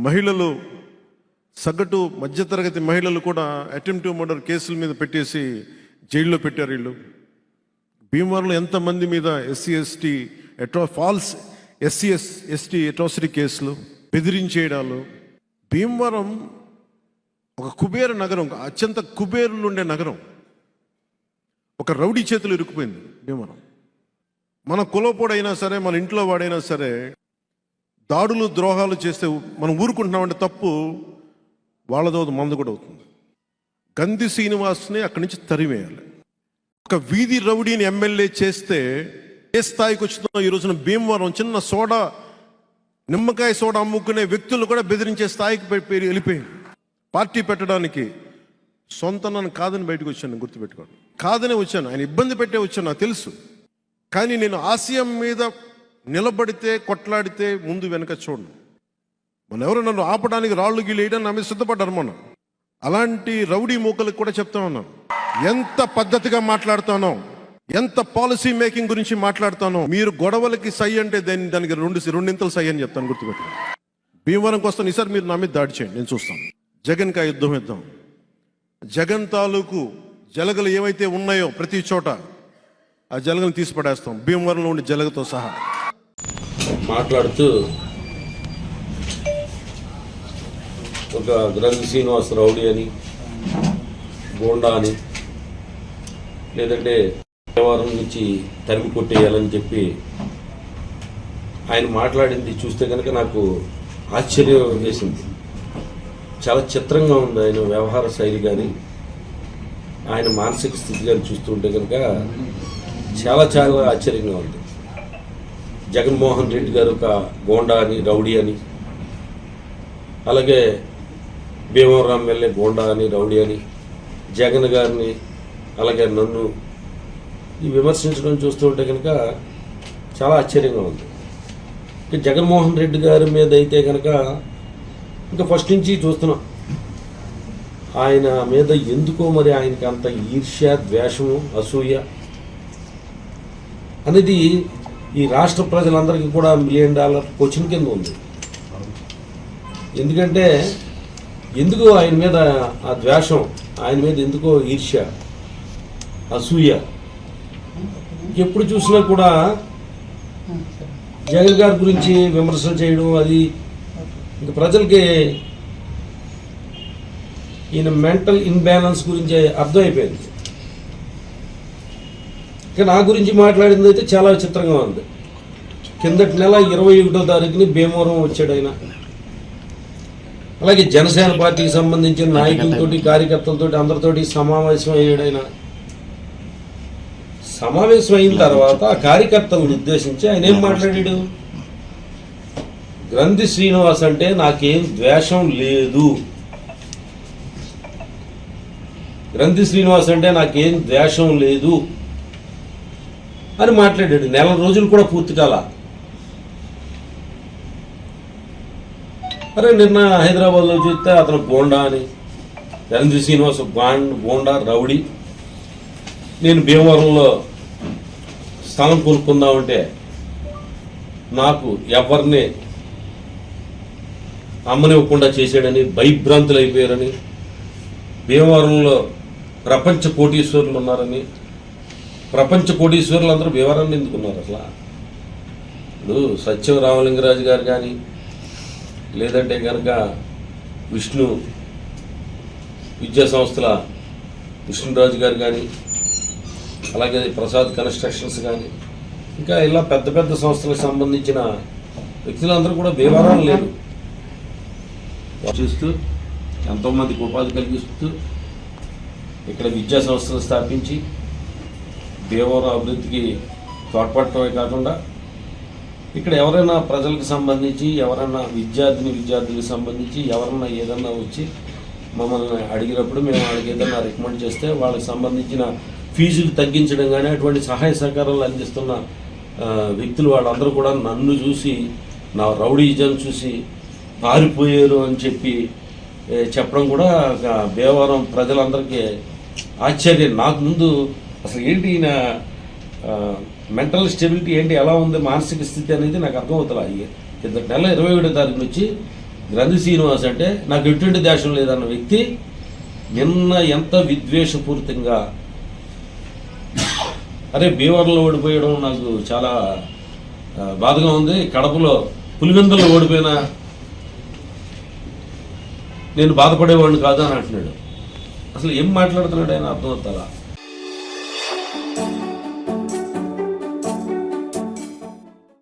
మహిళలు సగటు మధ్యతరగతి మహిళలు కూడా అటెంప్ట్ టు మర్డర్ కేసుల మీద పెట్టేసి జైల్లో పెట్టారు వీళ్ళు. భీమవరంలో ఎంతమంది మీద ఎస్సీ ఎస్టీ అట్రాసిటీ కేసులు, బెదిరించేయడాలు. భీమవరం ఒక కుబేర నగరం, అత్యంత కుబేరులు ఉండే నగరం. ఒక రౌడీ చేతులు ఇరుక్కుపోయింది భీమవరం. మన కులపోడైనా సరే, మన ఇంట్లో వాడైనా సరే దాడులు ద్రోహాలు చేస్తే మనం ఊరుకుంటున్నామంటే తప్పు, వాళ్ళదో మందు కూడా అవుతుంది. గంధి శ్రీనివాస్ని అక్కడి నుంచి తరిమేయాలి. ఒక వీధి రౌడీని ఎమ్మెల్యే చేస్తే ఏ స్థాయికి వచ్చిందో ఈ రోజున భీమవరం చిన్న సోడా, నిమ్మకాయ సోడా అమ్ముకునే వ్యక్తులు కూడా బెదిరించే స్థాయికి వెళ్ళిపోయింది. పార్టీ పెట్టడానికి సొంత నన్ను కాదని బయటకు వచ్చాను, గుర్తుపెట్టుకోండి. కాదనే వచ్చాను, ఆయన ఇబ్బంది పెట్టే వచ్చాను, నాకు తెలుసు. కానీ నేను ఆశయం మీద నిలబడితే, కొట్లాడితే ముందు వెనక చూడను. మన ఎవరు నన్ను ఆపడానికి రాళ్ళు గీళ్ళు వేయడానికి నా మీద సిద్ధపడ్డారు. మొన్న అలాంటి రౌడీ మూకలకు కూడా చెప్తా ఉన్నాను, ఎంత పద్ధతిగా మాట్లాడుతానో, ఎంత పాలసీ మేకింగ్ గురించి మాట్లాడుతానో. మీరు గొడవలకి సై అంటే దానికి రెండింతలు సై అని చెప్తాను, గుర్తుపెట్టుకోండి. భీమవరంకి వస్తాను, ఈసారి మీరు నా మీద దాడి చేయండి, నేను చూస్తాను. జగన్కి ఆ యుద్ధం ఇద్దాం. జగన్ తాలూకు జలగలు ఏవైతే ఉన్నాయో ప్రతి చోట ఆ జలగను తీసి పడేస్తాం, భీమవరంలో ఉండే జలగతో సహా. మాట్లాడుతూ ఒక గ్రంథి శ్రీనివాస్ రౌడీ అని, గోండా అని, లేదంటే వ్యవహారం నుంచి తరిమి కొట్టేయాలని చెప్పి ఆయన మాట్లాడింది చూస్తే కనుక నాకు ఆశ్చర్యం వేసింది. చాలా చిత్రంగా ఉంది ఆయన వ్యవహార శైలి కానీ, ఆయన మానసిక స్థితి కానీ చూస్తుంటే కనుక చాలా చాలా ఆశ్చర్యంగా ఉంది. జగన్మోహన్ రెడ్డి గారు ఒక గోండా అని, రౌడీ అని, అలాగే భీమవరం ఎమ్మెల్యే గోండా అని, రౌడీ అని, జగన్ గారిని అలాగే నన్ను ఈ విమర్శించడం చూస్తుంటే కనుక చాలా ఆశ్చర్యంగా ఉంది. జగన్మోహన్ రెడ్డి గారి మీద అయితే కనుక ఇంకా ఫస్ట్ నుంచి చూస్తున్నాం, ఆయన మీద ఎందుకో మరి ఆయనకి అంత ఈర్ష్య, ద్వేషము, అసూయ అనేది ఈ రాష్ట్ర ప్రజలందరికీ కూడా $1 మిలియన్ క్వశ్చన్ కింద ఉంది. ఎందుకంటే ఎందుకు ఆయన మీద ఆ ద్వేషం, ఆయన మీద ఎందుకో ఈర్ష్య, అసూయ. ఎప్పుడు చూసినా కూడా జగన్ గారి గురించి విమర్శలు చేయడం, అది ఇంకా ప్రజలకి ఈయన మెంటల్ ఇన్బ్యాలెన్స్ గురించి అర్థమైపోయింది. ఇక నా గురించి మాట్లాడింది అయితే చాలా విచిత్రంగా ఉంది. కిందటి నెల 21వ తారీఖుని భీమవరం వచ్చాడు ఆయన. అలాగే జనసేన పార్టీకి సంబంధించిన నాయకులతోటి, కార్యకర్తలతోటి, అందరితోటి సమావేశం అయ్యాడు ఆయన. సమావేశం అయిన తర్వాత ఆ కార్యకర్తలను ఉద్దేశించి ఆయన ఏం మాట్లాడాడు? గ్రంథి శ్రీనివాస్ అంటే నాకేం ద్వేషం లేదు, గ్రంథి శ్రీనివాస్ అంటే నాకేం ద్వేషం లేదు అని మాట్లాడాడు. 1 నెల రోజులు కూడా పూర్తి కాల. అరే నిన్న హైదరాబాద్లో చూస్తే అతను గోండా అని, గ్రంథి శ్రీనివాస్ గోండా, రౌడీ. నేను భీమవరంలో స్థలం కొనుక్కుందామంటే నాకు ఎవరిని అమ్మనివ్వకుండా చేశాడని, భయభ్రాంతులు అయిపోయారని, భీమవరంలో ప్రపంచ కోటీశ్వరులు ఉన్నారని. ప్రపంచ కోటీశ్వరులు అందరూ భీమవరాన్ని ఎందుకున్నారు అసలు? ఇప్పుడు సత్యం రామలింగరాజు గారు కానీ, లేదంటే కనుక విష్ణు విద్యా సంస్థల విష్ణురాజు గారు కానీ, అలాగే ప్రసాద్ కన్స్ట్రక్షన్స్ కానీ, ఇంకా ఇలా పెద్ద పెద్ద సంస్థలకు సంబంధించిన వ్యక్తులందరూ కూడా భీమవరం లేరు. చూస్తూ ఎంతోమందికి ఉపాధి కలిగిస్తూ ఇక్కడ విద్యా సంస్థలు స్థాపించి భీమవరం అభివృద్ధికి తోడ్పడటమే కాకుండా, ఇక్కడ ఎవరైనా ప్రజలకు సంబంధించి, ఎవరైనా విద్యార్థులకు సంబంధించి ఎవరన్నా ఏదన్నా వచ్చి మమ్మల్ని అడిగినప్పుడు మేము వాళ్ళకి ఏదన్నా రికమెండ్ చేస్తే వాళ్ళకి సంబంధించిన ఫీజులు తగ్గించడం కానీ, అటువంటి సహాయ సహకారాలు అందిస్తున్న వ్యక్తులు వాళ్ళందరూ కూడా నన్ను చూసి, నా రౌడీజం చూసి పారిపోయారు అని చెప్పి చెప్పడం కూడా భీమవరం ప్రజలందరికీ ఆశ్చర్యం. నాకు ముందు అసలు ఏంటి ఈయన మెంటల్ స్టెబిలిటీ ఏంటి, ఎలా ఉంది మానసిక స్థితి అనేది నాకు అర్థమవుతుంది. కింద నెల 21వ తారీఖున వచ్చి గ్రంథి శ్రీనివాస్ అంటే నాకు ఎటువంటి దేశం లేదన్న వ్యక్తి నిన్న ఎంత విద్వేషపూరితంగా, అరే భీమవరంలో ఓడిపోయడం నాకు చాలా బాధగా ఉంది, కడపలో పులివెందుల్లో ఓడిపోయినా నేను బాధపడేవాడిని కాదు అని అంటున్నాడు. అసలు ఏం మాట్లాడుతున్నాడు ఆయన అర్థమవుతారా?